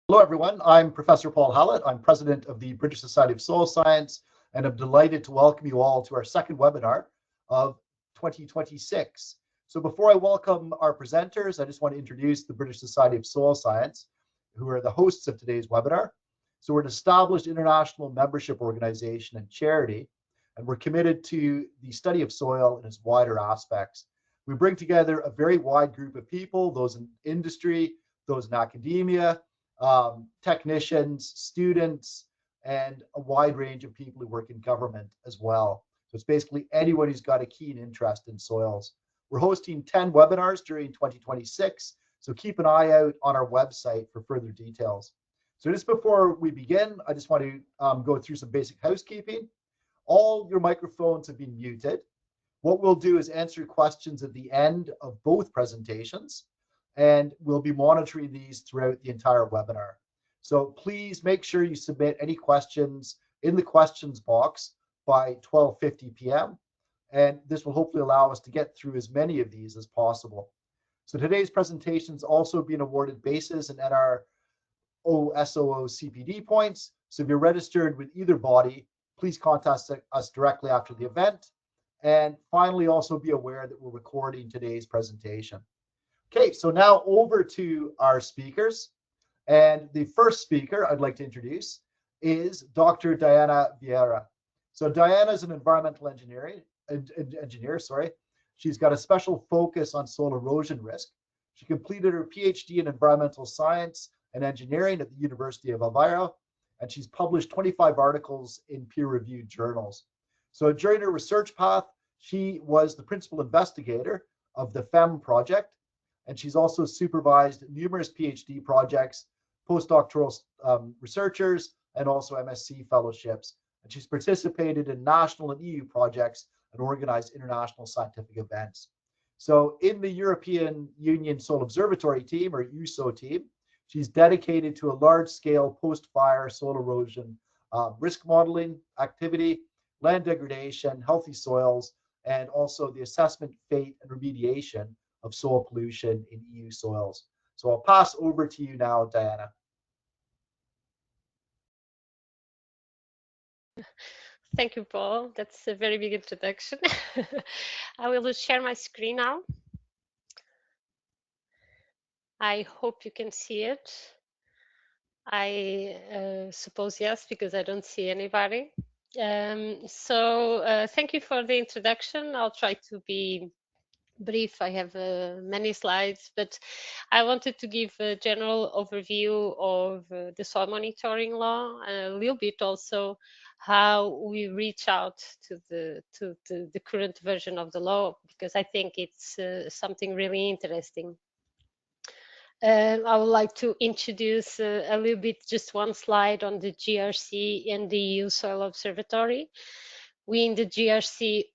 Hello, everyone. I'm Professor Paul Hallett. I'm president of the British Society of Soil Science, and I'm delighted to welcome you all to our second webinar of 2026. So before I welcome our presenters, I just want to introduce the British Society of Soil Science, who are the hosts of today's webinar. So we're an established international membership organization and charity, and we're committed to the study of soil in its wider aspects. We bring together a very wide group of people, those in industry, those in academia, technicians, students, and a wide range of people who work in government as well. So it's basically anyone who's got a keen interest in soils. We're hosting 10 webinars during 2026, so keep an eye out on our website for further details. So just before we begin, I just want to go through some basic housekeeping. All your microphones have been muted. What we'll do is answer questions at the end of both presentations, and we'll be monitoring these throughout the entire webinar. So please make sure you submit any questions in the questions box by 12:50 p.m. And this will hopefully allow us to get through as many of these as possible. So today's presentation is also being awarded basis and NRO SOO CPD points. So if you're registered with either body, please contact us directly after the event. And finally, also be aware that we're recording today's presentation. Okay, so now over to our speakers. And the first speaker I'd like to introduce is Dr. Diana Vieira. So Diana is an environmental engineer. She's got a special focus on soil erosion risk. She completed her PhD in environmental science and engineering at the University of Aveiro, and she's published 25 articles in peer-reviewed journals. So during her research path, she was the principal investigator of the FEMME project, and she's also supervised numerous PhD projects, postdoctoral researchers, and also MSc fellowships. And she's participated in national and EU projects and organized international scientific events. So in the European Union Soil Observatory team, or EUSO team, she's dedicated to a large-scale post-fire soil erosion risk modeling activity, land degradation, healthy soils, and also the assessment, fate, and remediation of soil pollution in EU soils. So I'll pass over to you now, Diana. Thank you, Paul. That's a very big introduction. I will share my screen now. I hope you can see it. I suppose yes, because I don't see anybody. Thank you for the introduction. I'll try to be brief. I have many slides, but I wanted to give a general overview of the soil monitoring law, and a little bit also how we reach out to the current version of the law, because I think it's something really interesting. I would like to introduce a little bit, just one slide on the JRC and the EU Soil Observatory. We in the JRC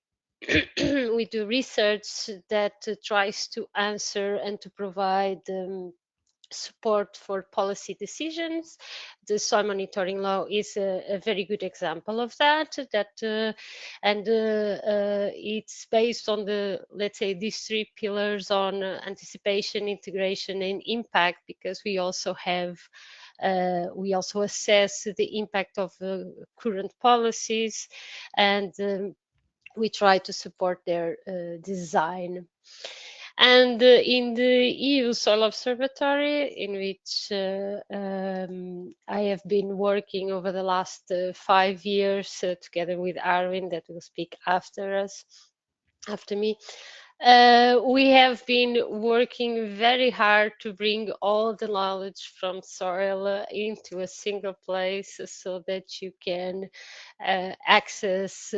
we do research that tries to answer and to provide support for policy decisions. The soil monitoring law is a very good example of that. It's based on let's say, these three pillars on anticipation, integration, and impact, because we also assess the impact of current policies, and we try to support their design. And in the EU Soil Observatory, in which I have been working over the last 5 years together with Arwyn, that will speak after me, we have been working very hard to bring all the knowledge from soil into a single place, so that you can access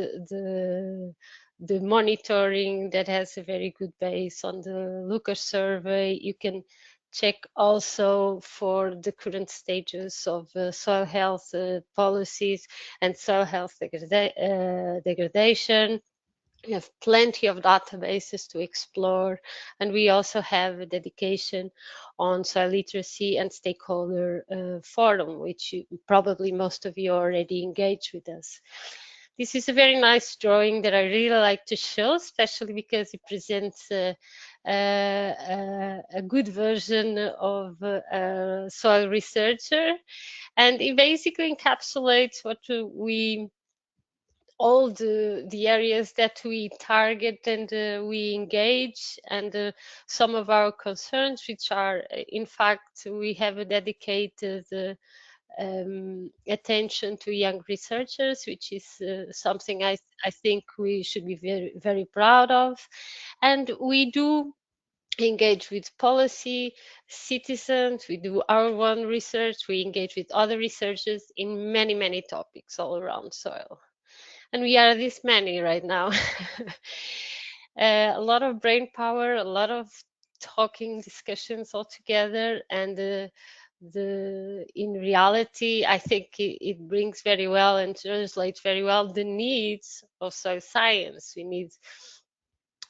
the monitoring that has a very good base on the Looker survey. You can check also for the current stages of soil health policies and soil health degradation. We have plenty of databases to explore, and we also have a dedication on soil literacy and stakeholder forum, which probably most of you already engaged with us. This is a very nice drawing that I really like to show, especially because it presents a good version of a soil researcher, and it basically encapsulates what all the areas that we target and we engage, and some of our concerns, which are, in fact, we have a dedicated attention to young researchers, which is something I think we should be very, very proud of. And we do engage with policy, citizens, we do our own research, we engage with other researchers in many, many topics all around soil. And we are this many right now. A lot of brain power, a lot of talking, discussions all together, and in reality, I think it brings very well and translates very well the needs of soil science. We need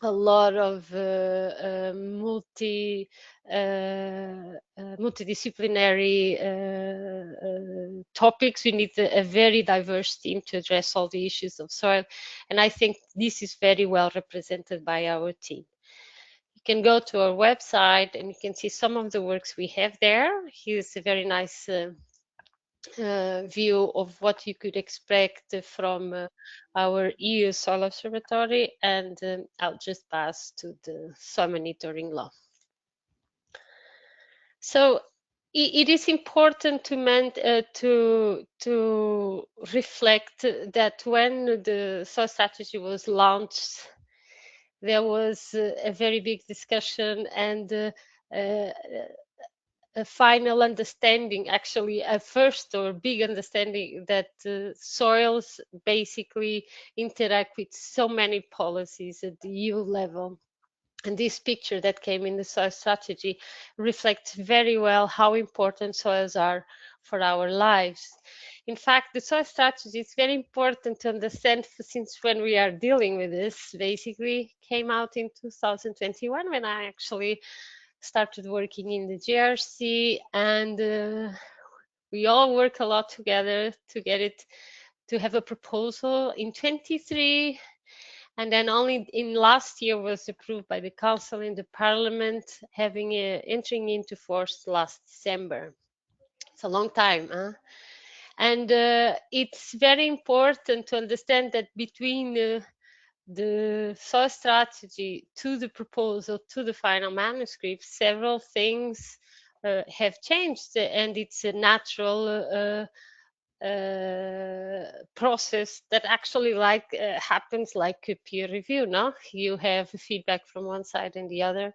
a lot of multidisciplinary topics. We need a very diverse team to address all the issues of soil, and I think this is very well represented by our team. You can go to our website and you can see some of the works we have there. Here's a very nice view of what you could expect from our EU Soil Observatory, and I'll just pass to the soil monitoring law. So it is important to reflect that when the soil strategy was launched, there was a very big discussion and a final understanding, actually a first or big understanding, that soils basically interact with so many policies at the EU level. And this picture that came in the soil strategy reflects very well how important soils are for our lives. In fact, the soil strategy is very important to understand, since when we are dealing with this, basically came out in 2021 when I actually started working in the JRC, and we all work a lot together to get it to have a proposal in 23, and then only in last year was approved by the council and the parliament, having entering into force last December. It's a long time, huh? And it's very important to understand that between the soil strategy to the proposal to the final manuscript, several things have changed, and it's a natural process that actually happens like a peer review. No, you have feedback from one side and the other,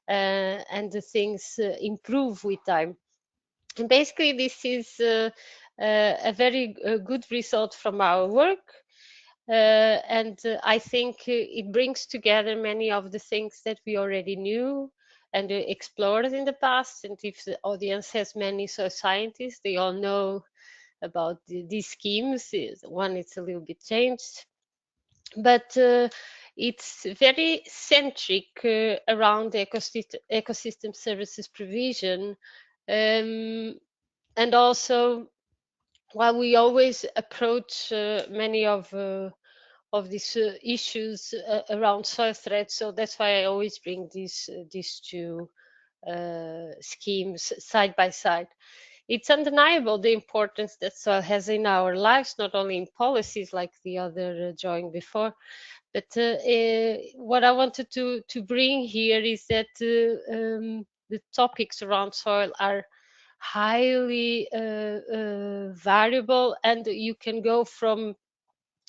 and the things improve with time. And basically, this is a very good result from our work. And I think it brings together many of the things that we already knew and explored in the past. And if the audience has many soil scientists, they all know about these schemes. One, it's a little bit changed, but it's very centric around ecosystem services provision. And also, while we always approach many of these issues around soil threats, so that's why I always bring these two schemes side by side. It's undeniable the importance that soil has in our lives, not only in policies like the other drawing before, but what I wanted to bring here is that the topics around soil are highly variable, and you can go from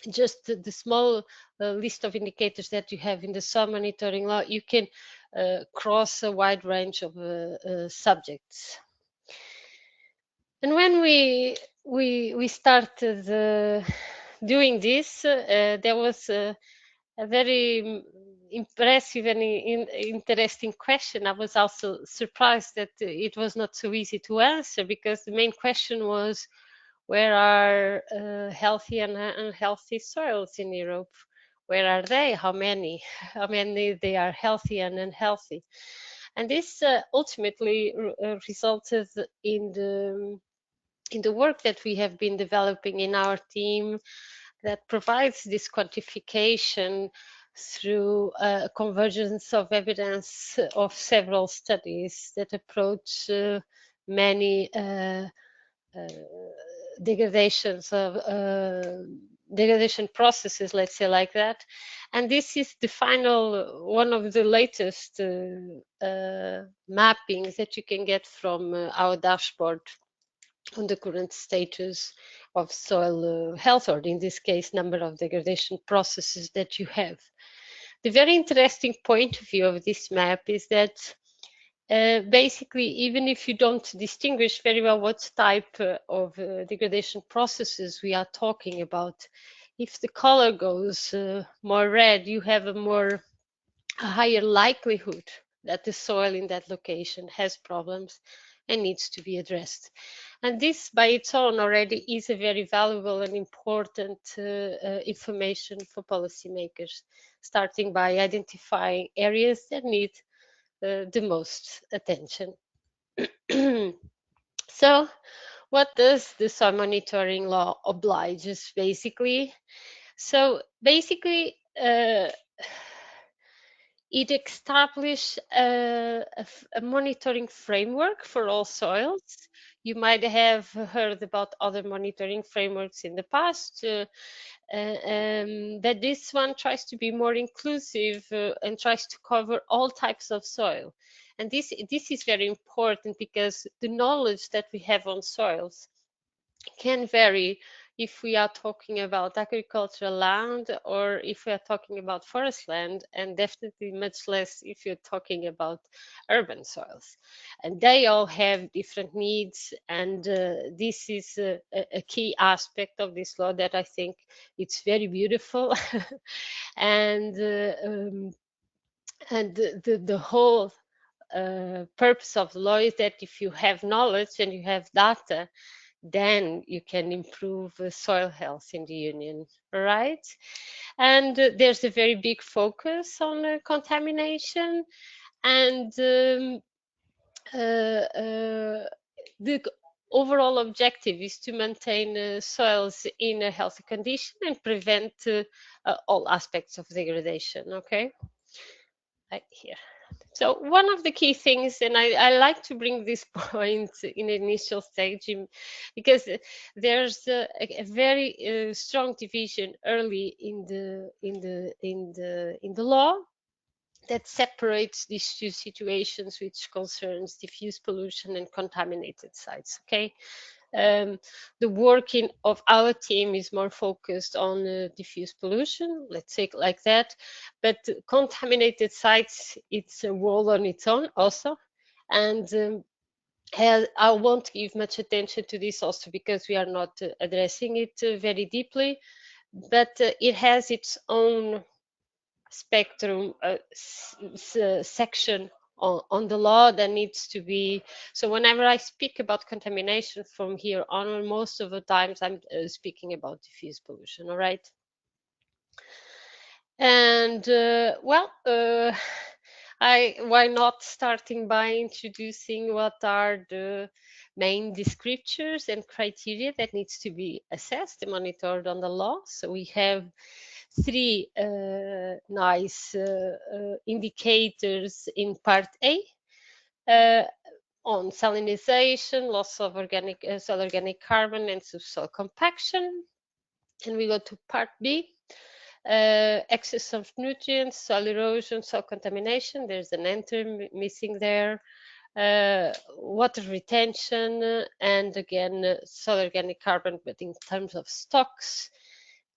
just the small list of indicators that you have in the soil monitoring law, you can cross a wide range of subjects. And when we started doing this, there was a very impressive and interesting question. I was also surprised that it was not so easy to answer, because the main question was, where are healthy and unhealthy soils in Europe? Where are they? How many? How many they are healthy and unhealthy? And this ultimately resulted in the work that we have been developing in our team, that provides this quantification through convergence of evidence of several studies that approach many degradations of degradation processes, let's say like that. And this is the final, one of the latest mappings that you can get from our dashboard on the current status of soil health, or in this case, number of degradation processes that you have. The very interesting point of view of this map is that basically, even if you don't distinguish very well what type of degradation processes we are talking about, if the color goes more red, you have a higher likelihood that the soil in that location has problems and needs to be addressed. And this by its own already is a very valuable and important information for policymakers, starting by identifying areas that need the most attention. So what does the soil monitoring law oblige us basically? So basically it established a monitoring framework for all soils. You might have heard about other monitoring frameworks in the past, that this one tries to be more inclusive and tries to cover all types of soil. And this is very important because the knowledge that we have on soils can vary if we are talking about agricultural land or if we are talking about forest land, and definitely much less if you're talking about urban soils. And they all have different needs, and this is a key aspect of this law that I think it's very beautiful. And the whole purpose of the law is that if you have knowledge and you have data, then you can improve soil health in the Union, right? And there's a very big focus on contamination, and the overall objective is to maintain soils in a healthy condition and prevent all aspects of degradation, okay? Right here. So one of the key things, and I like to bring this point in the initial stage, because there's a very strong division early in the law that separates these two situations, which concerns diffuse pollution and contaminated sites. Okay. The working of our team is more focused on diffuse pollution, let's say it like that, but contaminated sites, it's a role on its own also. And I won't give much attention to this also because we are not addressing it very deeply, but it has its own spectrum section on the law that needs to be. So whenever I speak about contamination from here on, most of the times I'm speaking about diffuse pollution, all right? And why not starting by introducing what are the main descriptors and criteria that needs to be assessed and monitored on the law. So we have three nice indicators in part A on salinization, loss of soil organic carbon, and subsoil compaction. And we go to part B, excess of nutrients, soil erosion, soil contamination. There's an enter missing there. Water retention, and again, soil organic carbon, but in terms of stocks.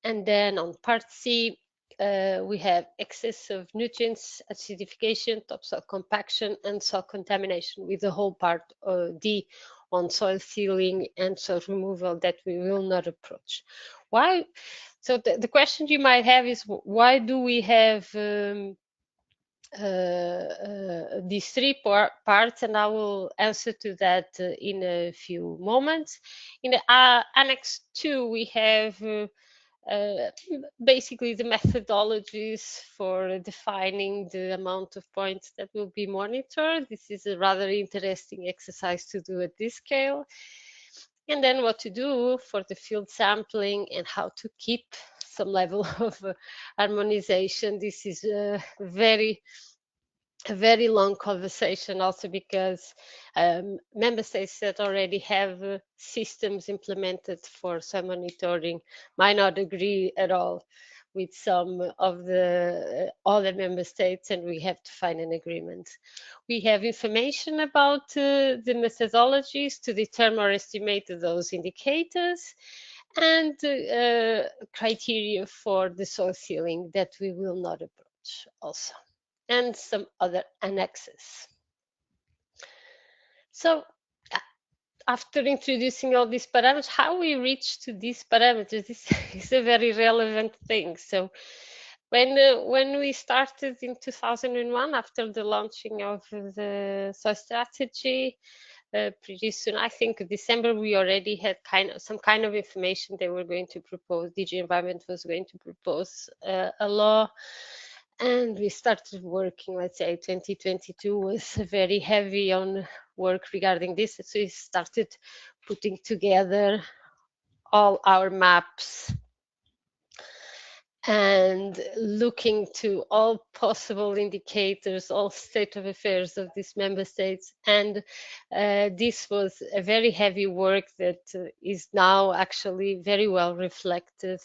And then on part C, we have excess of nutrients, acidification, topsoil compaction, and soil contamination, with the whole part D on soil sealing and soil removal that we will not approach. Why? So the question you might have is, why do we have these three parts? And I will answer to that in a few moments. In the Annex 2, we have basically the methodologies for defining the amount of points that will be monitored. This is a rather interesting exercise to do at this scale. And then what to do for the field sampling and how to keep some level of harmonization. This is a very long conversation, also because member states that already have systems implemented for soil monitoring might not agree at all with some of the other member states, and we have to find an agreement. We have information about the methodologies to determine or estimate those indicators, and criteria for the soil sealing that we will not approach also, and some other annexes. So after introducing all these parameters, how we reach to these parameters, this is a very relevant thing. So when we started in 2001, after the launching of the soil strategy, pretty soon, I think December, we already had some kind of information they were going to propose. DG Environment was going to propose a law, and we started working. Let's say 2022 was very heavy on work regarding this, so we started putting together all our maps and looking to all possible indicators, all state of affairs of these member states. And this was a very heavy work that is now actually very well reflected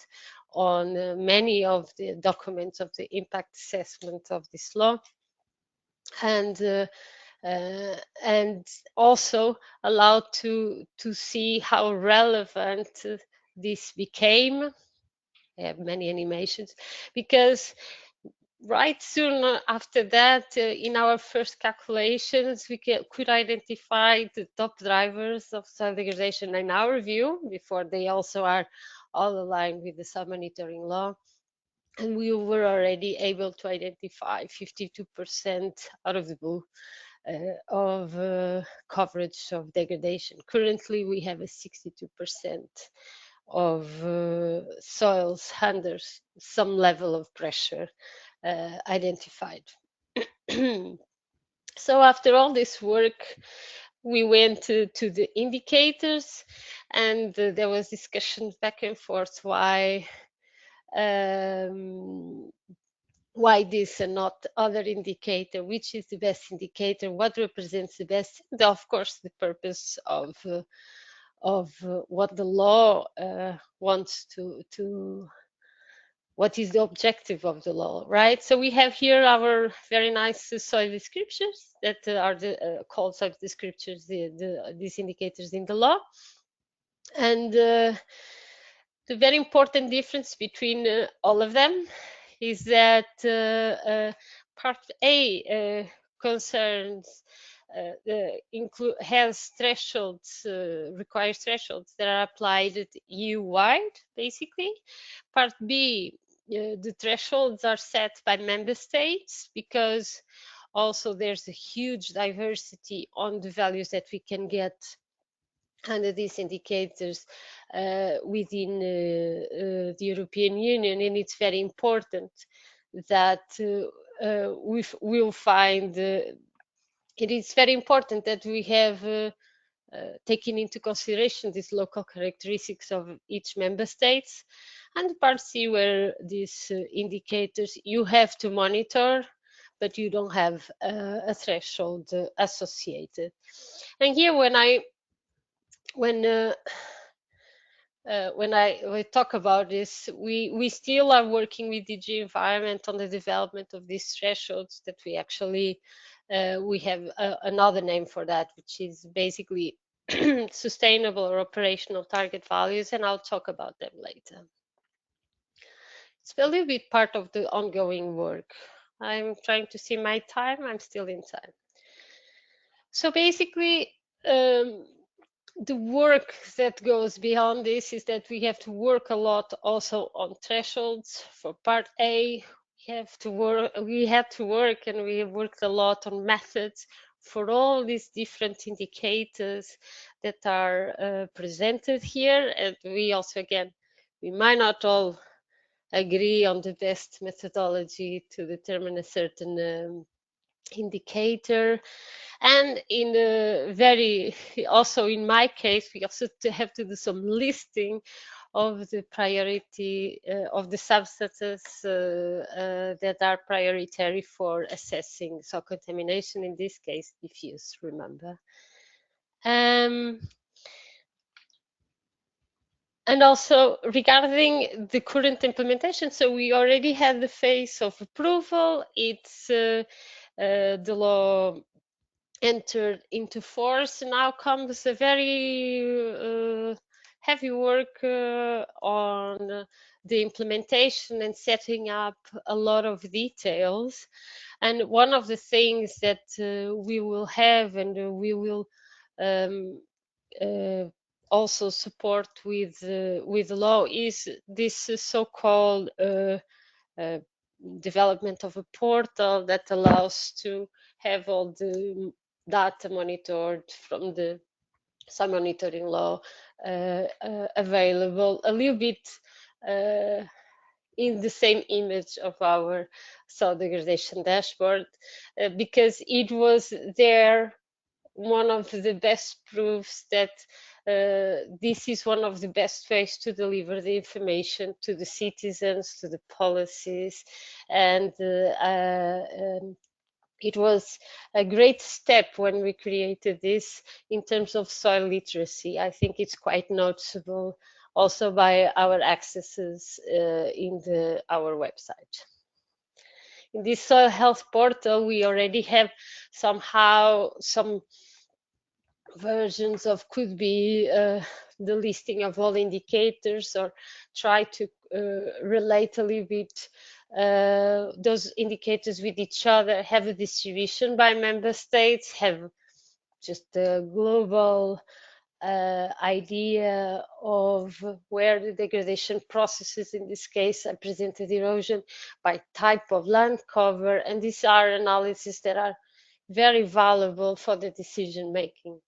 on many of the documents of the impact assessment of this law. And also allowed to see how relevant this became. I have many animations, because right soon after that, in our first calculations, we could identify the top drivers of soil degradation in our view, before they also are all aligned with the soil monitoring law. And we were already able to identify 52% out of the blue of coverage of degradation. Currently, we have a 62% of soils under some level of pressure identified. So after all this work, we went to the indicators, and there was discussion back and forth why this and not other indicator, which is the best indicator, what represents the best, and of course the purpose of what the law wants to what is the objective of the law, right? So we have here our very nice soil descriptors that are called soil descriptors, these indicators in the law. And the very important difference between all of them is that part A concerns has thresholds, requires thresholds that are applied EU-wide, basically. Part B, the thresholds are set by member states, because also there's a huge diversity on the values that we can get under these indicators within the European Union, and it's very important that we'll find it is very important that we have taken into consideration these local characteristics of each member states. And part C, where these indicators you have to monitor, but you don't have a threshold associated. And here, when we talk about this, we still are working with DG Environment on the development of these thresholds that we actually we have another name for that, which is basically sustainable or operational target values, and I'll talk about them later. It's a little bit part of the ongoing work. I'm trying to see my time. I'm still in time. So basically, the work that goes beyond this is that we have to work a lot also on thresholds. For part A, we had to work, and we have worked a lot on methods for all these different indicators that are presented here. And we also, again, we might not all agree on the best methodology to determine a certain indicator. And also in my case, we also have to do some listing of the priority of the substances that are prioritary for assessing soil contamination, in this case diffuse, remember. And also regarding the current implementation, so we already had the phase of approval. It's the law entered into force. Now comes a very heavy work on the implementation and setting up a lot of details. And one of the things that we will have, and we will also support with law, is this so-called development of a portal that allows to have all the data monitored from the soil monitoring law available, a little bit in the same image of our soil degradation dashboard, because it was there one of the best proofs that this is one of the best ways to deliver the information to the citizens, to the policies, and it was a great step when we created this in terms of soil literacy. I think it's quite noticeable also by our accesses in our website. In this soil health portal, we already have somehow some versions of, could be the listing of all indicators, or try to relate a little bit those indicators with each other, have a distribution by member states, have just a global idea of where the degradation processes, in this case, are presented erosion by type of land cover, and these are analyses that are very valuable for the decision making.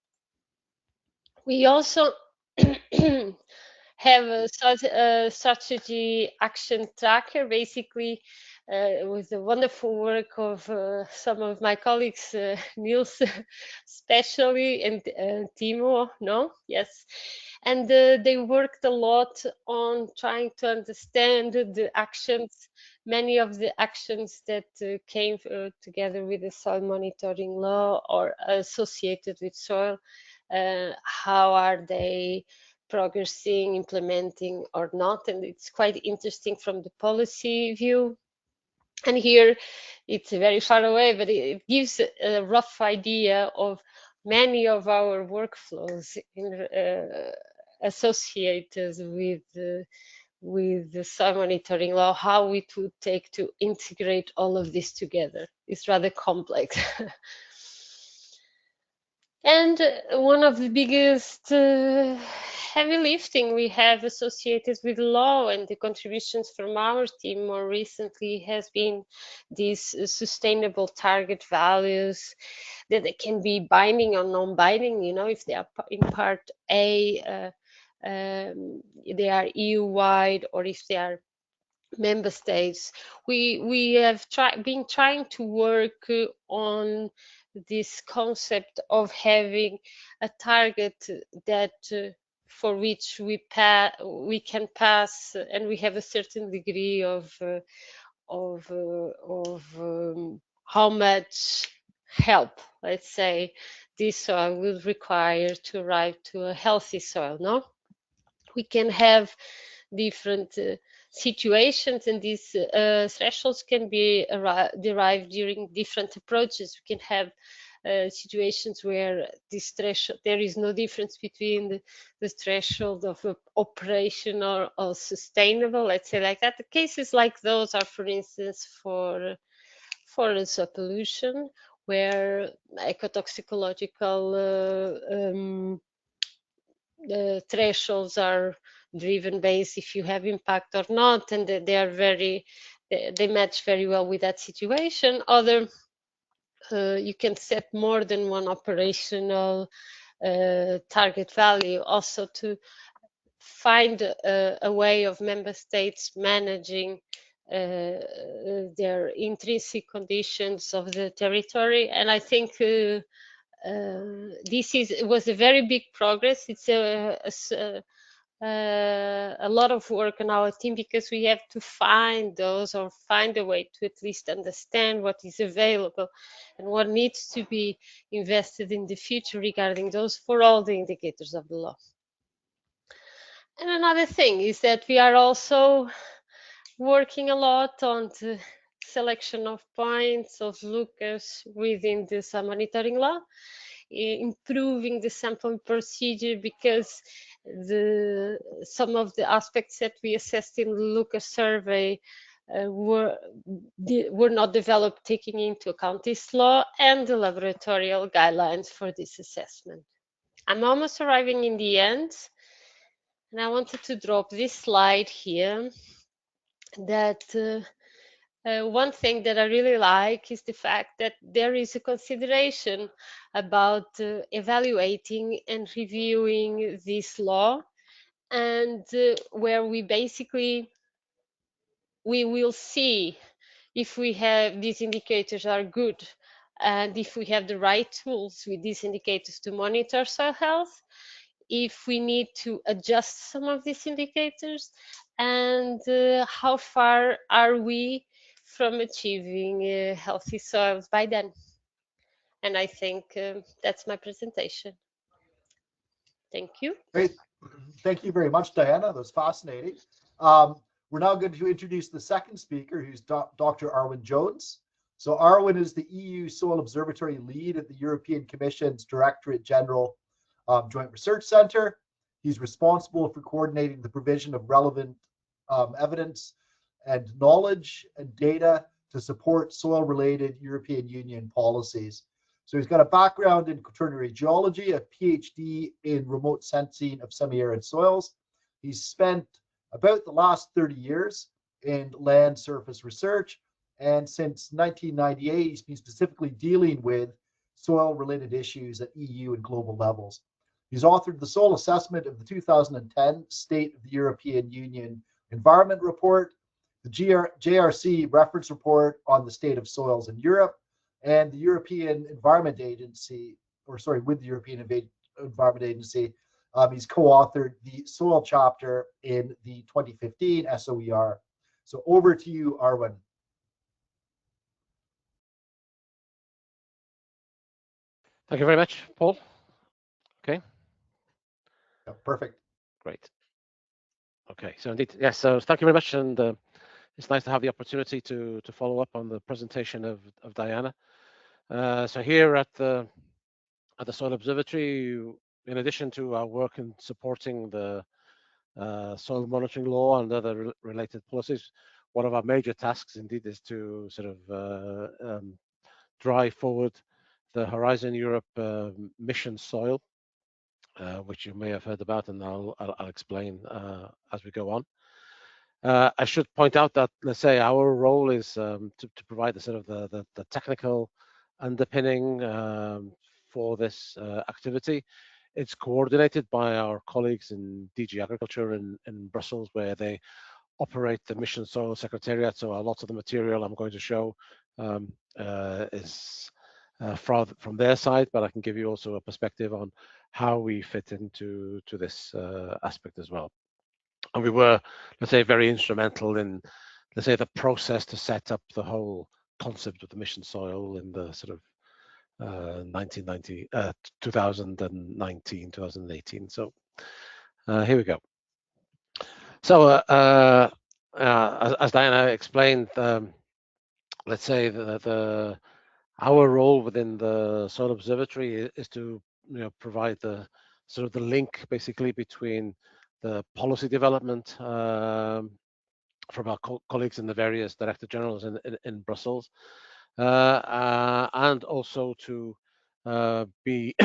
We also have a strategy action tracker, basically with the wonderful work of some of my colleagues, Niels especially, and Timo, no? Yes. And they worked a lot on trying to understand the actions, many of the actions that came together with the soil monitoring law or associated with soil. How are they progressing, implementing or not? And it's quite interesting from the policy view. And here it's very far away, but it gives a rough idea of many of our workflows associated with the soil monitoring law, how it would take to integrate all of this together. It's rather complex. And one of the biggest heavy lifting we have associated with law, and the contributions from our team more recently, has been these sustainable target values that they can be binding or non-binding. You know, if they are in part A, they are EU-wide, or if they are member states. We have been trying to work on this concept of having a target that for which we can pass, and we have a certain degree of how much help, let's say, this soil will require to arrive to a healthy soil. No, we can have different situations, and these thresholds can be derived during different approaches. We can have situations where this threshold, there is no difference between the threshold of operational or sustainable, let's say like that. The cases like those are, for instance, for soil pollution, where ecotoxicological thresholds are driven based if you have impact or not, and they match very well with that situation. Other, you can set more than one operational target value, also to find a way of member states managing their intrinsic conditions of the territory. And I think this was a very big progress. It's a lot of work on our team, because we have to find those, or find a way to at least understand what is available and what needs to be invested in the future regarding those for all the indicators of the law. And another thing is that we are also working a lot on the selection of points of locus within the soil monitoring law, improving the sampling procedure, because some of the aspects that we assessed in the locus survey were not developed taking into account this law and the laboratorial guidelines for this assessment. I'm almost arriving in the end, and I wanted to drop this slide here, that one thing that I really like is the fact that there is a consideration about evaluating and reviewing this law, and where we will see if we have these indicators are good, and if we have the right tools with these indicators to monitor soil health, if we need to adjust some of these indicators, and how far are we from achieving healthy soils by then. And I think that's my presentation. Thank you. Great. Thank you very much, Diana. That was fascinating. We're now going to introduce the second speaker, who's Dr. Arwyn Jones. So Arwyn is the EU Soil Observatory Lead at the European Commission's Directorate-General Joint Research Center. He's responsible for coordinating the provision of relevant evidence and knowledge and data to support soil-related European Union policies. So he's got a background in quaternary geology, a PhD in remote sensing of semi-arid soils. He's spent about the last 30 years in land surface research, and since 1998, he's been specifically dealing with soil-related issues at EU and global levels. He's authored the soil assessment of the 2010 State of the European Union Environment Report, the JRC Reference Report on the state of soils in Europe, and the European Environment Agency, with the European Environment Agency, he's co-authored the soil chapter in the 2015 SOER. So over to you, Arwyn. Thank you very much, Paul. Okay. Yeah, perfect. Great. Okay, so indeed, yes, so thank you very much, and it's nice to have the opportunity to follow up on the presentation of Diana. So here at the Soil Observatory, in addition to our work in supporting the soil monitoring law and other related policies, one of our major tasks indeed is to sort of drive forward the Horizon Europe mission soil, which you may have heard about, and I'll explain as we go on. I should point out that, let's say, our role is to provide the sort of the technical underpinning for this activity. It's coordinated by our colleagues in DG Agriculture in Brussels, where they operate the Mission Soil Secretariat. So a lot of the material I'm going to show is from their side, but I can give you also a perspective on how we fit into this aspect as well. And we were, let's say, very instrumental in, let's say, the process to set up the whole concept of the mission soil in the sort of 2019, 2018. So here we go. So as Diana explained, let's say our role within the Soil Observatory is to provide the sort of the link basically between the policy development from our colleagues in the various Director-Generals in Brussels, and also to be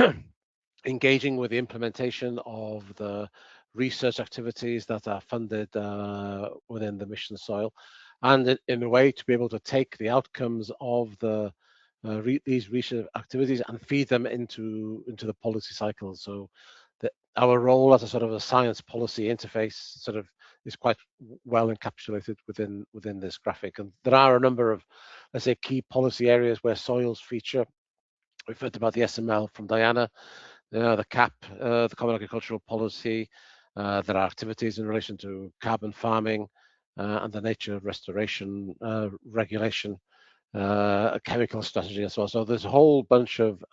engaging with the implementation of the research activities that are funded within the Mission Soil, and in a way to be able to take the outcomes of these research activities and feed them into the policy cycle. So our role as a sort of a science policy interface sort of is quite well encapsulated within this graphic. And there are a number of, let's say, key policy areas where soils feature. We've heard about the SML from Diana, the CAP, the Common Agricultural Policy. There are activities in relation to carbon farming and the nature restoration regulation, chemical strategy as well. So there's a whole bunch of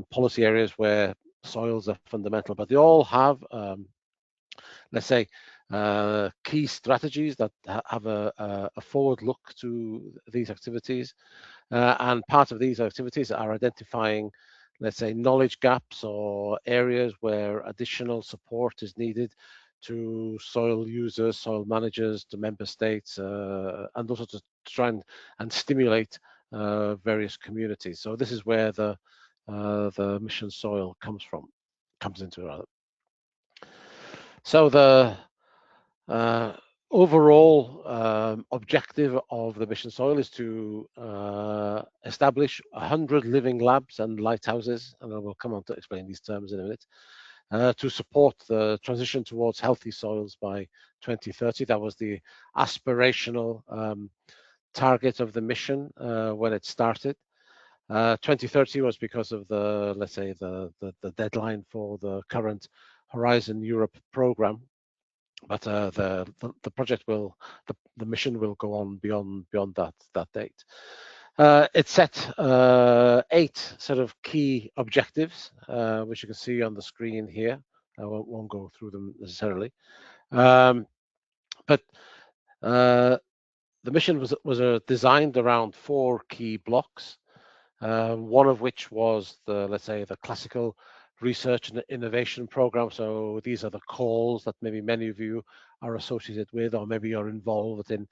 policy areas where soils are fundamental, but they all have, let's say, key strategies that have a forward look to these activities. And part of these activities are identifying, let's say, knowledge gaps or areas where additional support is needed to soil users, soil managers, to member states, and also to try and stimulate various communities. So this is where the mission soil comes into rather. So the overall objective of the mission soil is to establish 100 living labs and lighthouses, and I will come on to explain these terms in a minute, to support the transition towards healthy soils by 2030. That was the aspirational target of the mission when it started. 2030 was because of the, let's say, the deadline for the current Horizon Europe program. But the project will, the mission will go on beyond that date. It set 8 sort of key objectives, which you can see on the screen here. I won't go through them necessarily, but the mission was designed around 4 key blocks. One of which was the, let's say, the classical research and innovation program. So these are the calls that maybe many of you are associated with, or maybe you're involved in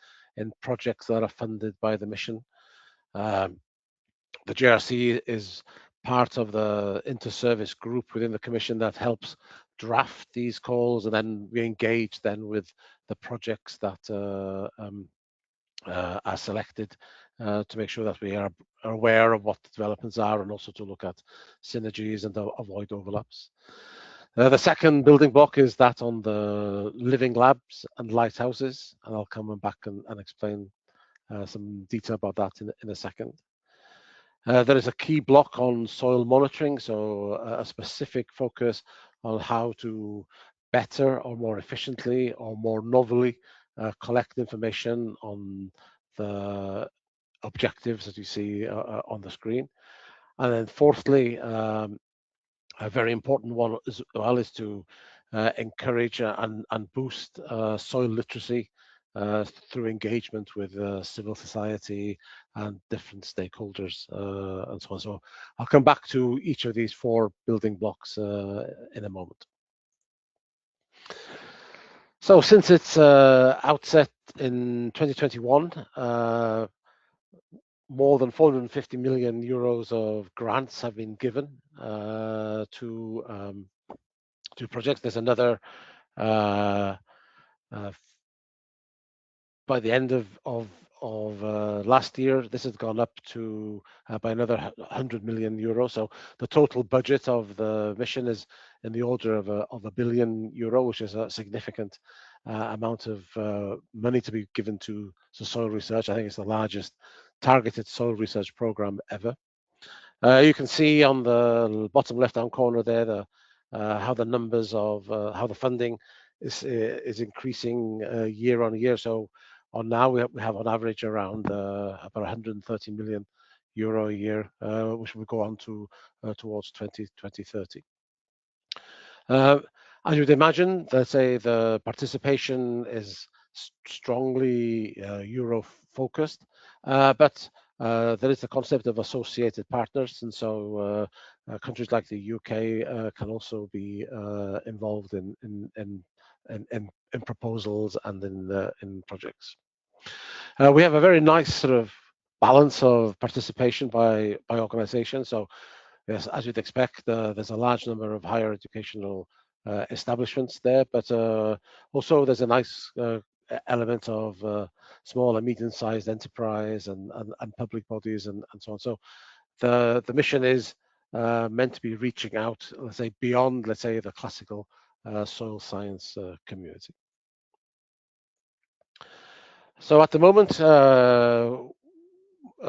projects that are funded by the mission. The JRC is part of the inter-service group within the Commission that helps draft these calls, and then we engage then with the projects that are selected to make sure that we are aware of what the developments are, and also to look at synergies and avoid overlaps. The second building block is that on the living labs and lighthouses, and I'll come back and explain some detail about that in a second. There is a key block on soil monitoring, so a specific focus on how to better or more efficiently or more novelly collect information on the objectives that you see on the screen. And then fourthly, a very important one as well is to encourage and boost soil literacy through engagement with civil society and different stakeholders and so on. So I'll come back to each of these 4 building blocks in a moment. So since its outset in 2021, more than 450 million euros of grants have been given to projects. There's another by the end of last year, this has gone up to by another 100 million euros. So the total budget of the mission is in the order of €1 billion, which is a significant amount of money to be given to soil research. I think it's the largest targeted soil research program ever. You can see on the bottom left-hand corner there how the numbers of how the funding is increasing year on year. So now we have on average around about 130 million euro a year, which will go on to towards 2030. As you'd imagine, let's say the participation is strongly Euro focused, but there is the concept of associated partners, and so countries like the UK can also be involved in proposals and in projects. We have a very nice sort of balance of participation by organizations. So yes, as you'd expect, there's a large number of higher educational establishments there, but also there's a nice element of small and medium-sized enterprise and public bodies and so on. So the mission is meant to be reaching out, let's say, beyond, let's say, the classical soil science community. So at the moment,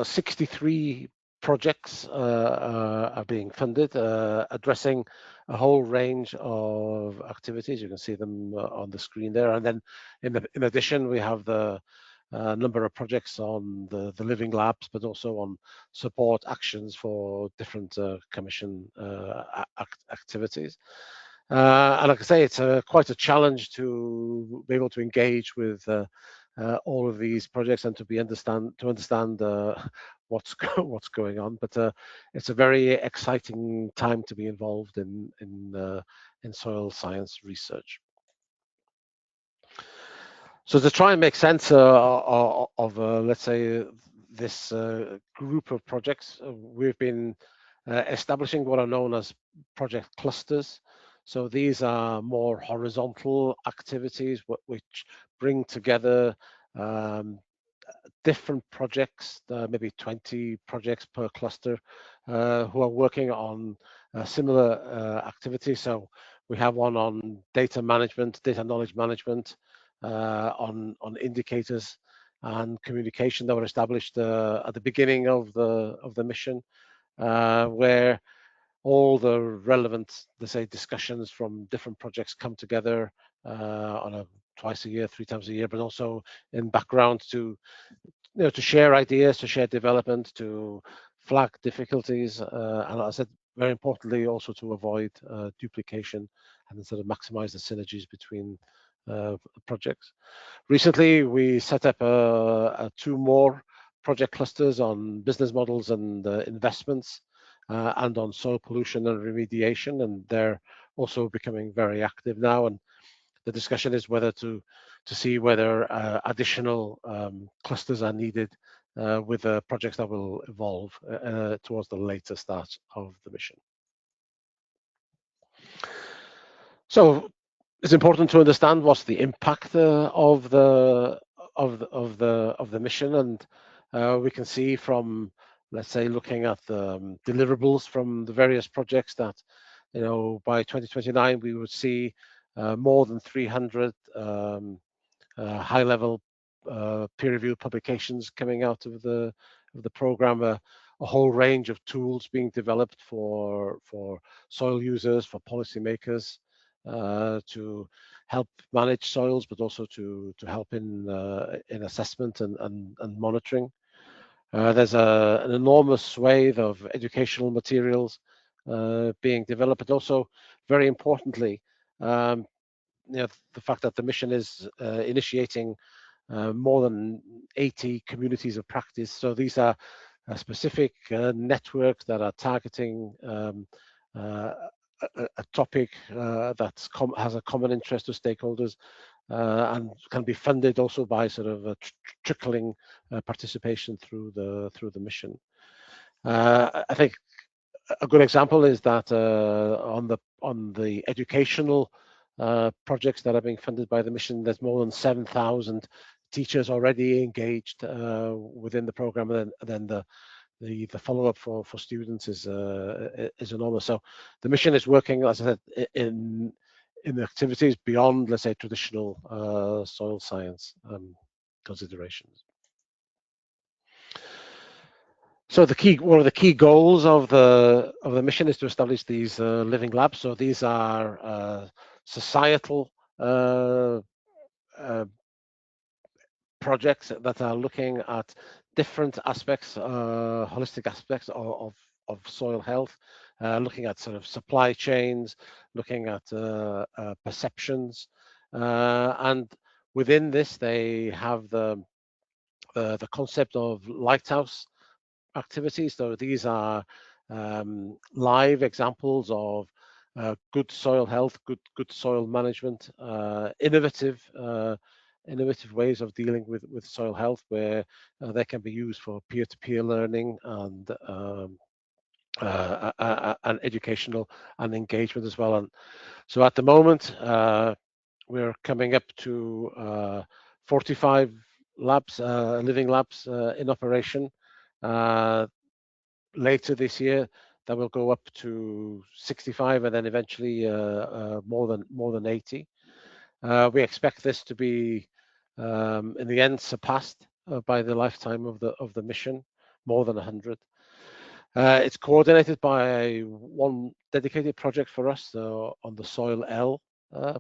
63 projects are being funded, addressing a whole range of activities. You can see them on the screen there. And then in addition, we have the number of projects on the living labs, but also on support actions for different commission activities. And like I say, it's quite a challenge to be able to engage with all of these projects and to understand what's going on. But it's a very exciting time to be involved in soil science research. So to try and make sense of let's say this group of projects, we've been establishing what are known as project clusters. So these are more horizontal activities which bring together different projects, maybe 20 projects per cluster, who are working on similar activities. So we have one on data management, data knowledge management, on indicators and communication that were established at the beginning of the mission, where all the relevant, let's say, discussions from different projects come together on a twice a year, 3 times a year, but also in background to to share ideas, to share development, to flag difficulties, and as I said, very importantly, also to avoid duplication and sort of maximize the synergies between projects. Recently, we set up 2 more project clusters on business models and investments, and on soil pollution and remediation, and they're also becoming very active now. And the discussion is whether to see whether additional clusters are needed with projects that will evolve towards the later start of the mission. So it's important to understand what's the impact of the mission, and we can see from, let's say, looking at the deliverables from the various projects that by 2029 we would see more than 300 high-level peer-reviewed publications coming out of the program, a whole range of tools being developed for soil users, for policymakers, to help manage soils, but also to help in assessment and monitoring. There's an enormous swathe of educational materials being developed, but also, very importantly, the fact that the mission is initiating more than 80 communities of practice. So these are specific networks that are targeting a topic that has a common interest to stakeholders, and can be funded also by sort of trickling participation through the mission. I think a good example is that on the educational projects that are being funded by the mission, there's more than 7,000 teachers already engaged within the program, and then the follow-up for students is enormous. So the mission is working, as I said, in activities beyond, let's say, traditional soil science considerations. So one of the key goals of the mission is to establish these living labs. So these are societal projects that are looking at different aspects, holistic aspects of soil health, looking at sort of supply chains, looking at perceptions, and within this they have the concept of lighthouse activities. So these are live examples of good soil health, good soil management, innovative ways of dealing with soil health, where they can be used for peer-to-peer learning and educational and engagement as well. And so at the moment we're coming up to 45 labs, living labs in operation. Later this year, that will go up to 65, and then eventually more than 80. We expect this to be in the end surpassed by the lifetime of the mission, more than 100. It's coordinated by one dedicated project for us on the Soil L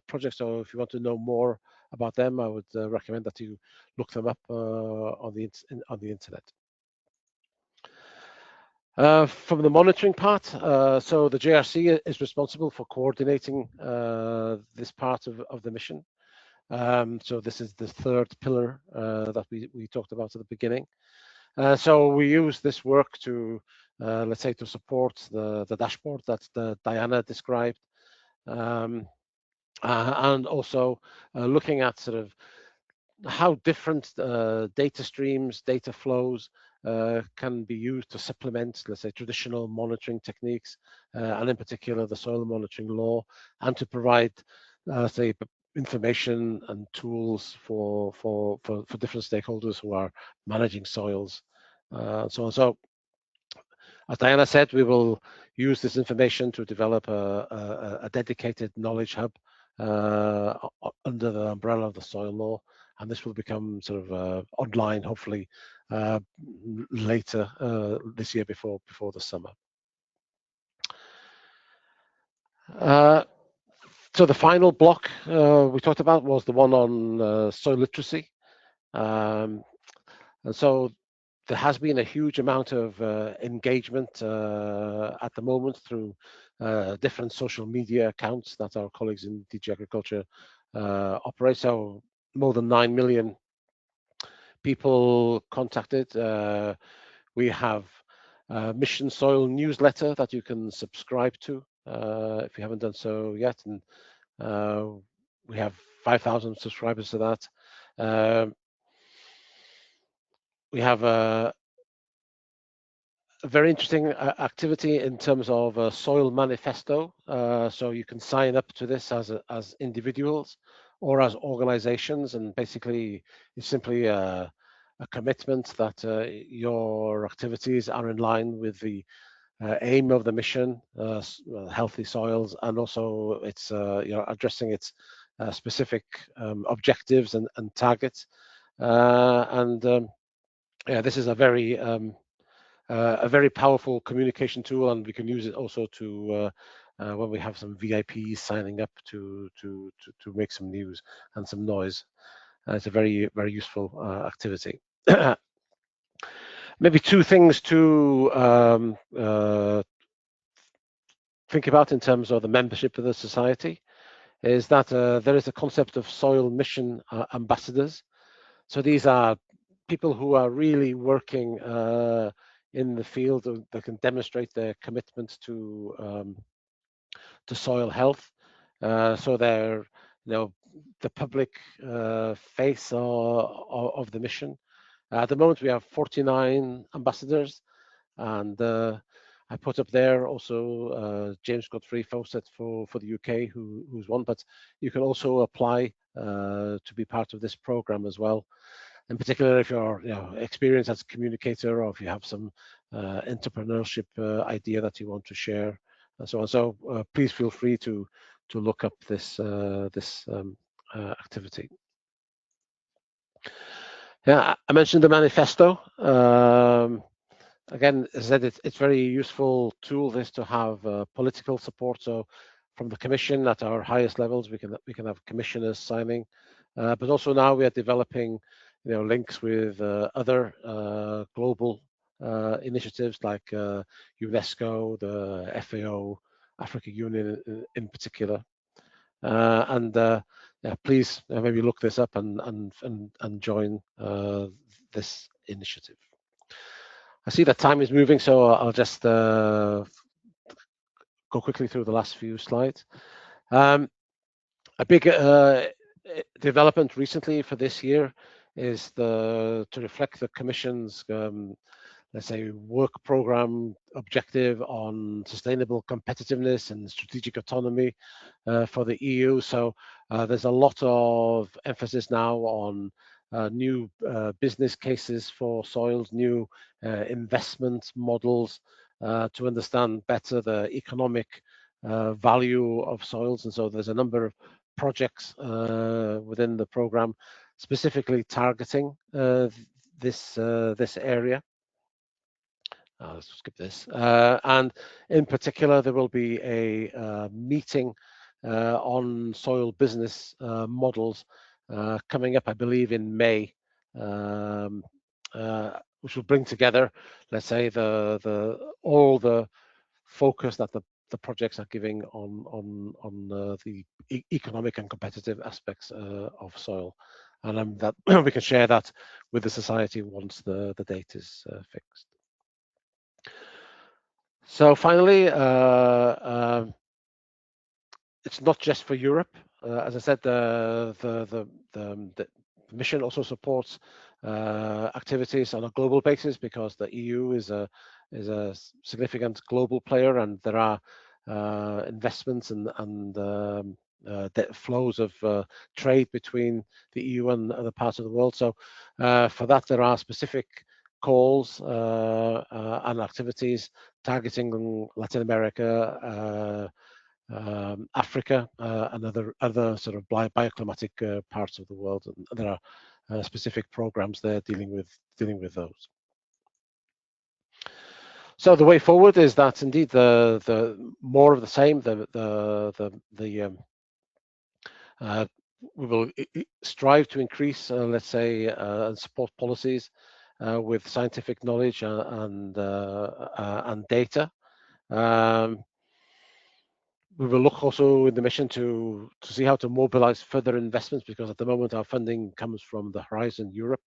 project. So if you want to know more about them, I would recommend that you look them up on the internet. From the monitoring part, so the JRC is responsible for coordinating this part of the mission. So this is the third pillar that we talked about at the beginning. So we use this work to, let's say, to support the dashboard that Diana described, and also looking at sort of how different data streams, data flows can be used to supplement, let's say, traditional monitoring techniques, and in particular the soil monitoring law, and to provide, say, information and tools for different stakeholders who are managing soils. So as Diana said, we will use this information to develop a dedicated knowledge hub under the umbrella of the soil law, and this will become sort of online, hopefully later this year before the summer. So the final block we talked about was the one on soil literacy, and so there has been a huge amount of engagement at the moment through different social media accounts that our colleagues in DG Agriculture operate. So more than 9 million people contacted. We have a Mission Soil newsletter that you can subscribe to if you haven't done so yet, and we have 5,000 subscribers to that. We have a very interesting activity in terms of a soil manifesto. So you can sign up to this as individuals or as organizations, and basically it's simply a commitment that your activities are in line with the aim of the mission, healthy soils, and also it's addressing its specific objectives and targets. Yeah, this is a very powerful communication tool, and we can use it also to when we have some VIPs signing up to make some news and some noise. It's a very useful activity. Maybe two things to think about in terms of the membership of the society is that there is a concept of soil mission ambassadors. So these are people who are really working in the field that can demonstrate their commitment to soil health. So they're, the public face of the mission. At the moment, we have 49 ambassadors, and I put up there also James Godfrey Fawcett for the UK, who's one, but you can also apply to be part of this program as well. In particular, if you're experienced as a communicator, or if you have some entrepreneurship idea that you want to share, and so on. So please feel free to look up this activity. Yeah, I mentioned the manifesto. Again, as I said, it's very useful tool this to have political support. So from the Commission at our highest levels, we can have commissioners signing, but also now we are developing links with other global initiatives like UNESCO, the FAO, Africa Union in particular, and yeah, please maybe look this up and join this initiative. I see that time is moving, so I'll just go quickly through the last few slides. A big development recently for this year is to reflect the Commission's, let's say, work program objective on sustainable competitiveness and strategic autonomy for the EU. So there's a lot of emphasis now on new business cases for soils, new investment models to understand better the economic value of soils. And so there's a number of projects within the program, specifically targeting this area. Let's skip this. And in particular, there will be a meeting on soil business models coming up, I believe, in May, which will bring together, let's say, all the focus that the projects are giving on the economic and competitive aspects of soil, and that we can share that with the society once the date is fixed. So finally, it's not just for Europe. As I said, the mission also supports activities on a global basis, because the EU is a significant global player, and there are investments and flows of trade between the EU and other parts of the world. So for that, there are specific calls and activities targeting Latin America, Africa, and other sort of bioclimatic parts of the world, and there are specific programs there dealing with those. So the way forward is that indeed the more of the same. We will strive to increase, let's say, and support policies with scientific knowledge and data. We will look also in the mission to see how to mobilize further investments, because at the moment our funding comes from the Horizon Europe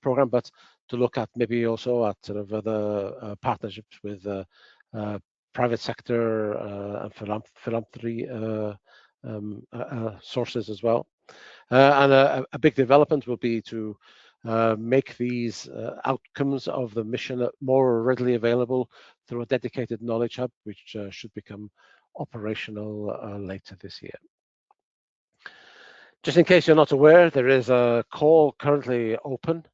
program, but to look at maybe also at sort of other partnerships with private sector and philanthropy sources as well. And a big development will be to make these outcomes of the mission more readily available through a dedicated knowledge hub, which should become operational later this year. Just in case you're not aware, there is a call currently open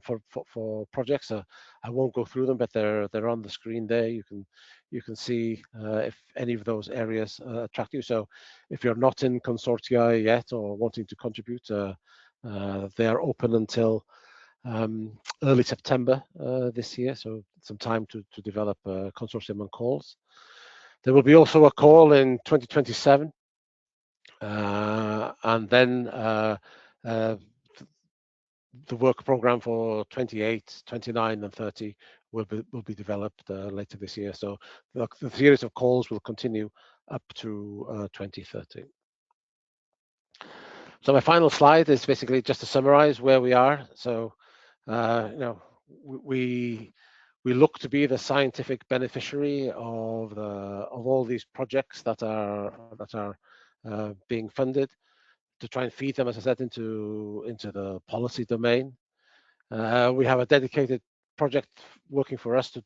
for projects. I won't go through them, but they're on the screen there. You can see if any of those areas attract you. So if you're not in consortia yet or wanting to contribute, they are open until early September this year, so some time to develop a consortium on calls. There will be also a call in 2027, and then the work program for 28, 29, and 30 will be developed later this year. So the series of calls will continue up to 2030. So my final slide is basically just to summarize where we are. So we look to be the scientific beneficiary of all these projects that are being funded, to try and feed them, as I said, into the policy domain. We have a dedicated project working for us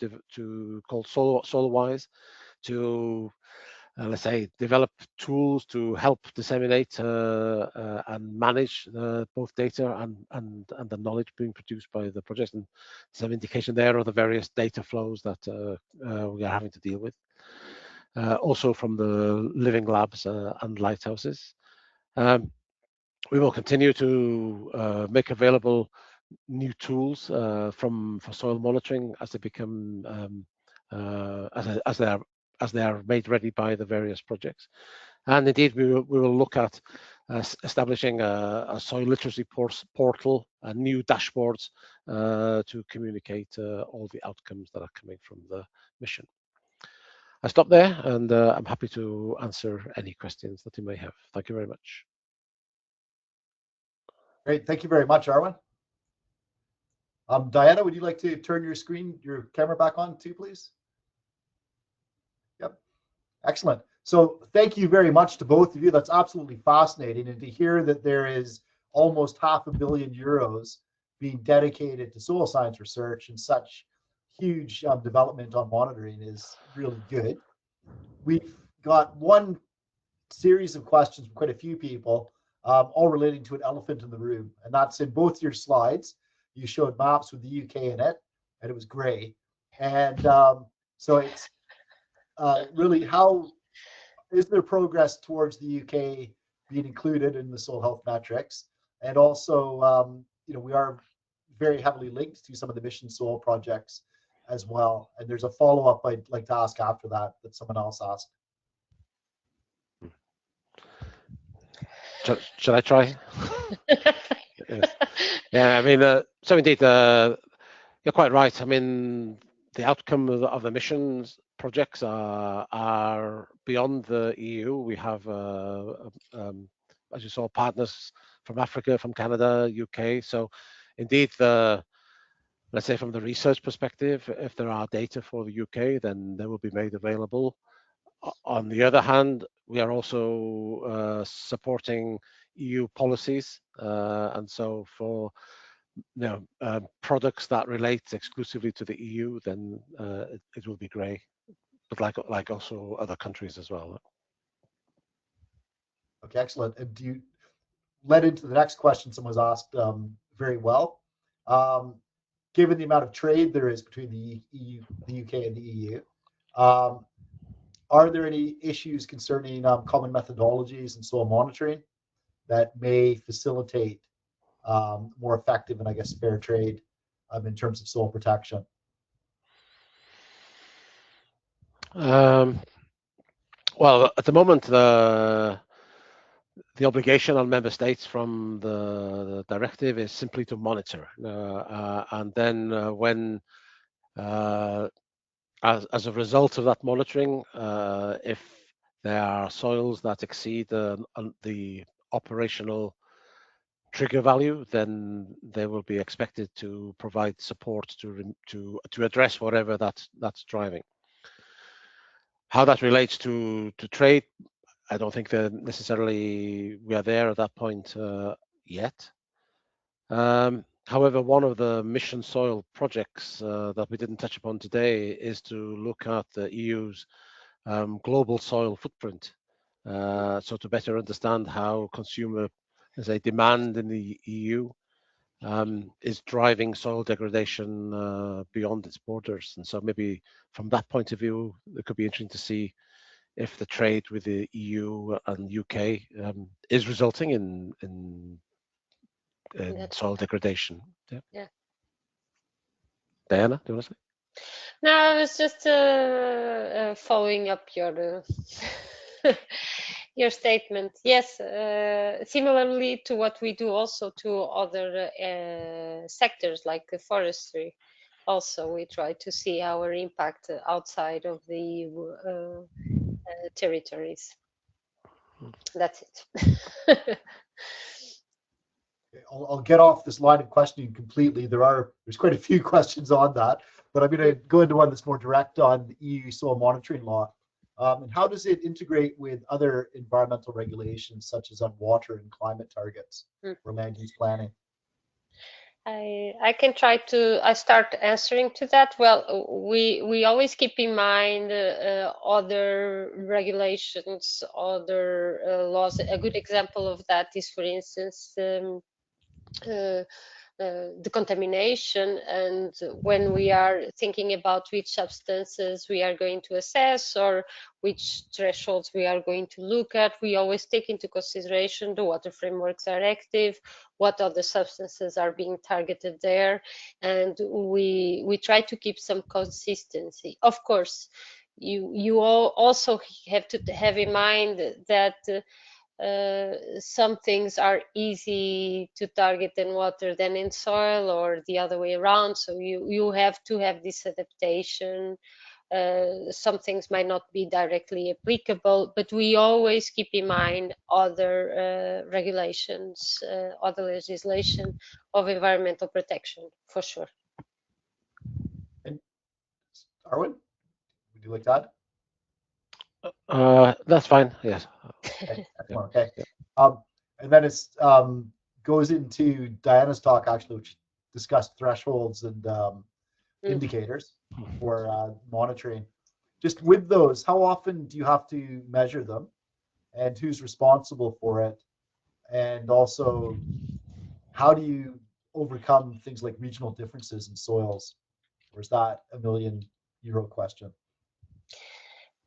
called SolarWise, to let's say develop tools to help disseminate and manage both data and the knowledge being produced by the project, and some indication there of the various data flows that we are having to deal with. Also from the living labs and lighthouses. We will continue to make available new tools for soil monitoring as they become as they are made ready by the various projects. And indeed, we will look at establishing a soil literacy portal and new dashboards to communicate all the outcomes that are coming from the mission. I stop there, and I'm happy to answer any questions that you may have. Thank you very much. Great, thank you very much, Arwyn. Diana, would you like to turn your camera back on too, please? Yep, excellent. So thank you very much to both of you. That's absolutely fascinating. And to hear that there is almost €500 million being dedicated to soil science research and such huge development on monitoring is really good. We've got one series of questions from quite a few people, all relating to an elephant in the room. And that's in both your slides. You showed maps with the UK in it, and it was great. And so it's really, how is there progress towards the UK being included in the soil health metrics? And also, we are very heavily linked to some of the mission soil projects as well. And there's a follow-up I'd like to ask after that someone else asked. Should I try? Yes. Yeah, I mean, so indeed, you're quite right. I mean, the outcome of the missions projects are beyond the EU. We have, as you saw, partners from Africa, from Canada, UK. So indeed, let's say from the research perspective, if there are data for the UK, then they will be made available. On the other hand, we are also supporting EU policies, and so for products that relate exclusively to the EU, then it will be grey, but like also other countries as well. Okay, excellent. And you led into the next question someone was asked very well. Given the amount of trade there is between the EU, the UK, and the EU, are there any issues concerning common methodologies and soil monitoring that may facilitate more effective and, I guess, fair trade in terms of soil protection? Well, at the moment, the obligation on member states from the directive is simply to monitor, and then when as a result of that monitoring, if there are soils that exceed the operational trigger value, then they will be expected to provide support to address whatever that's driving. How that relates to trade, I don't think that necessarily we are there at that point yet. However, one of the mission soil projects that we didn't touch upon today is to look at the EU's global soil footprint, so to better understand how consumer, as a demand in the EU, is driving soil degradation beyond its borders. And so maybe from that point of view, it could be interesting to see if the trade with the EU and UK is resulting in soil degradation. Yeah. Diana, do you want to say? No, I was just following up your your statement. Yes, similarly to what we do also to other sectors like forestry. Also, we try to see our impact outside of the EU territories. That's it. I'll get off this line of questioning completely. There's quite a few questions on that, but I'm going to go into one that's more direct on the EU soil monitoring law. And how does it integrate with other environmental regulations, such as on water and climate targets for land use planning? I can try to. I start answering to that. Well, we always keep in mind other regulations, other laws. A good example of that is, for instance, the contamination, and when we are thinking about which substances we are going to assess or which thresholds we are going to look at, we always take into consideration the Water Frameworks Directive, what other substances are being targeted there, and we try to keep some consistency. Of course, you all also have to have in mind that some things are easy to target in water than in soil, or the other way around. So you have to have this adaptation. Some things might not be directly applicable, but we always keep in mind other regulations, other legislation of environmental protection, for sure. And Arwyn, would you like to add? That's fine. Yes. Okay. Okay. And then it goes into Diana's talk, actually, which discussed thresholds and indicators for monitoring. Just with those, how often do you have to measure them, and who's responsible for it? And also, how do you overcome things like regional differences in soils? Or is that a €1 million question?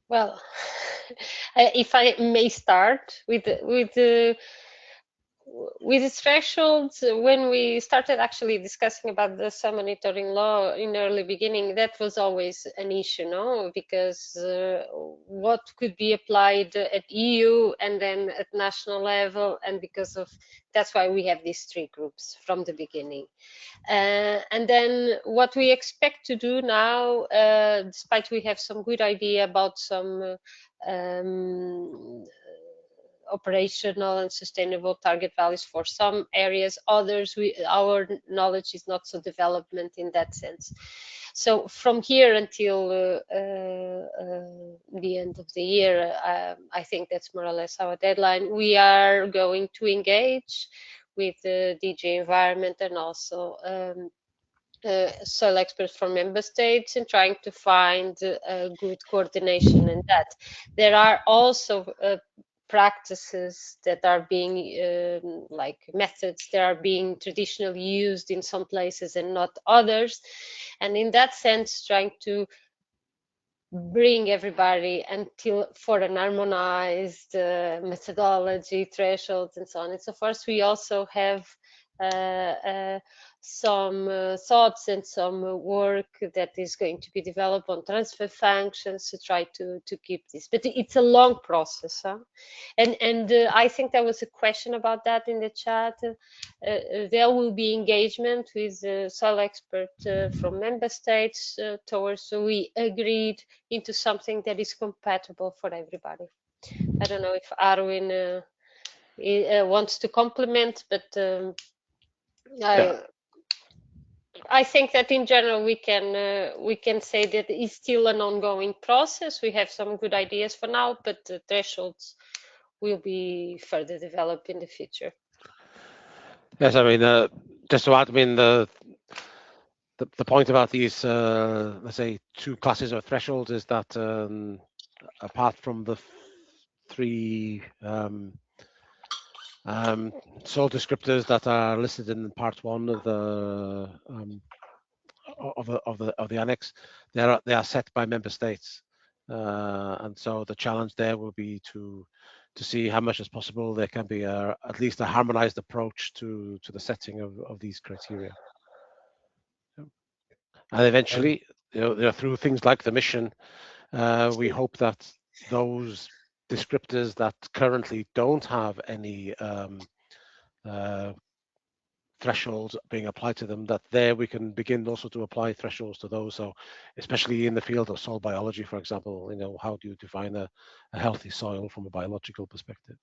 Well, if I may start with the thresholds, when we started actually discussing about the soil monitoring law in early beginning, that was always an issue, no? Because what could be applied at EU and then at national level, and because of that's why we have these three groups from the beginning. And then what we expect to do now, despite we have some good idea about some operational and sustainable target values for some areas, others our knowledge is not so development in that sense. So from here until the end of the year, I think that's more or less our deadline. We are going to engage with the DG Environment and also soil experts from member states and trying to find a good coordination in that. There are also practices that are being like methods that are being traditionally used in some places and not others, and in that sense trying to bring everybody until for an harmonized methodology, thresholds, and so on and so forth. We also have some thoughts and some work that is going to be developed on transfer functions to try to keep this. But it's a long process, huh? And I think there was a question about that in the chat. There will be engagement with soil expert from member states towards we agreed into something that is compatible for everybody. I don't know if Arwyn wants to complement, but I think that in general we can say that it's still an ongoing process. We have some good ideas for now, but the thresholds will be further developed in the future. Yes, I mean, just to add, I mean, the point about these, let's say, two classes of thresholds is that apart from the three soil descriptors that are listed in part 1 of the annex, they are set by member states, and so the challenge there will be to see how much as possible there can be at least a harmonized approach to the setting of these criteria. And eventually, through things like the mission, we hope that those descriptors that currently don't have any thresholds being applied to them, that there we can begin also to apply thresholds to those. So especially in the field of soil biology, for example, how do you define a healthy soil from a biological perspective?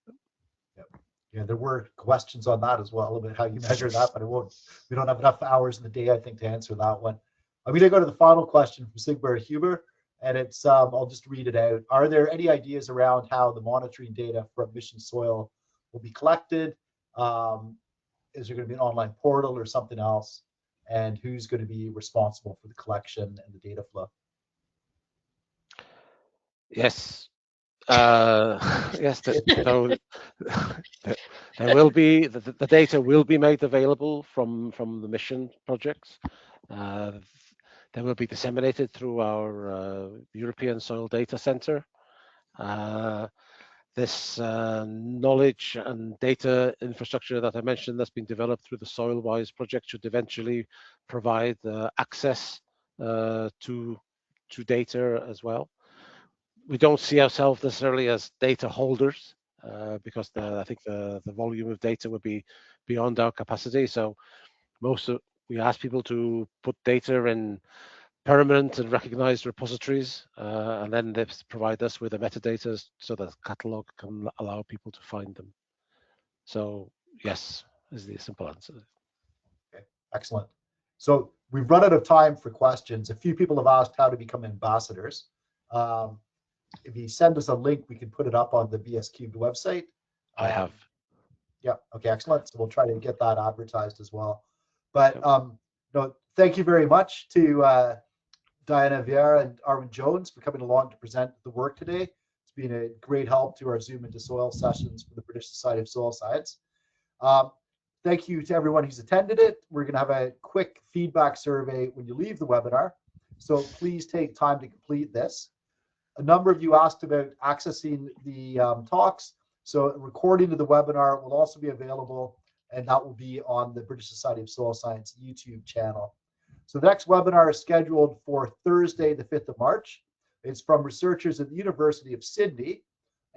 Yep. Yeah, there were questions on that as well, about how you measure that, but we don't have enough hours in the day, I think, to answer that one. I'm going to go to the final question from Sigmar Huber, and it's, I'll just read it out. Are there any ideas around how the monitoring data from mission soil will be collected? Is there going to be an online portal or something else? And who's going to be responsible for the collection and the data flow? Yes. Yes, so there will be the data will be made available from the mission projects. They will be disseminated through our European Soil Data Center. This knowledge and data infrastructure that I mentioned that's been developed through the SoilWise project should eventually provide access to data as well. We don't see ourselves necessarily as data holders because I think the volume of data would be beyond our capacity. So we ask people to put data in permanent and recognized repositories, and then they provide us with the metadata so that the catalog can allow people to find them. So yes, is the simple answer. Okay, excellent. So we've run out of time for questions. A few people have asked how to become ambassadors. If you send us a link, we can put it up on the BS-Cubed website. I have. Yeah, okay, excellent. So we'll try to get that advertised as well. But no, thank you very much to Diana Vieira and Arwyn Jones for coming along to present the work today. It's been a great help to our Zoom into Soil sessions for the British Society of Soil Science. Thank you to everyone who's attended it. We're going to have a quick feedback survey when you leave the webinar. So please take time to complete this. A number of you asked about accessing the talks. So a recording of the webinar will also be available, and that will be on the British Society of Soil Science YouTube channel. So the next webinar is scheduled for Thursday, the 5th of March. It's from researchers at the University of Sydney,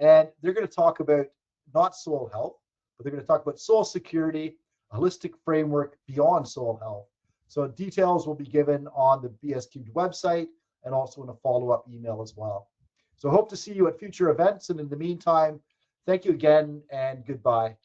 and they're going to talk about not soil health, but they're going to talk about soil security, a holistic framework beyond soil health. So details will be given on the BSQ website and also in a follow-up email as well. So hope to see you at future events, and in the meantime, thank you again and goodbye.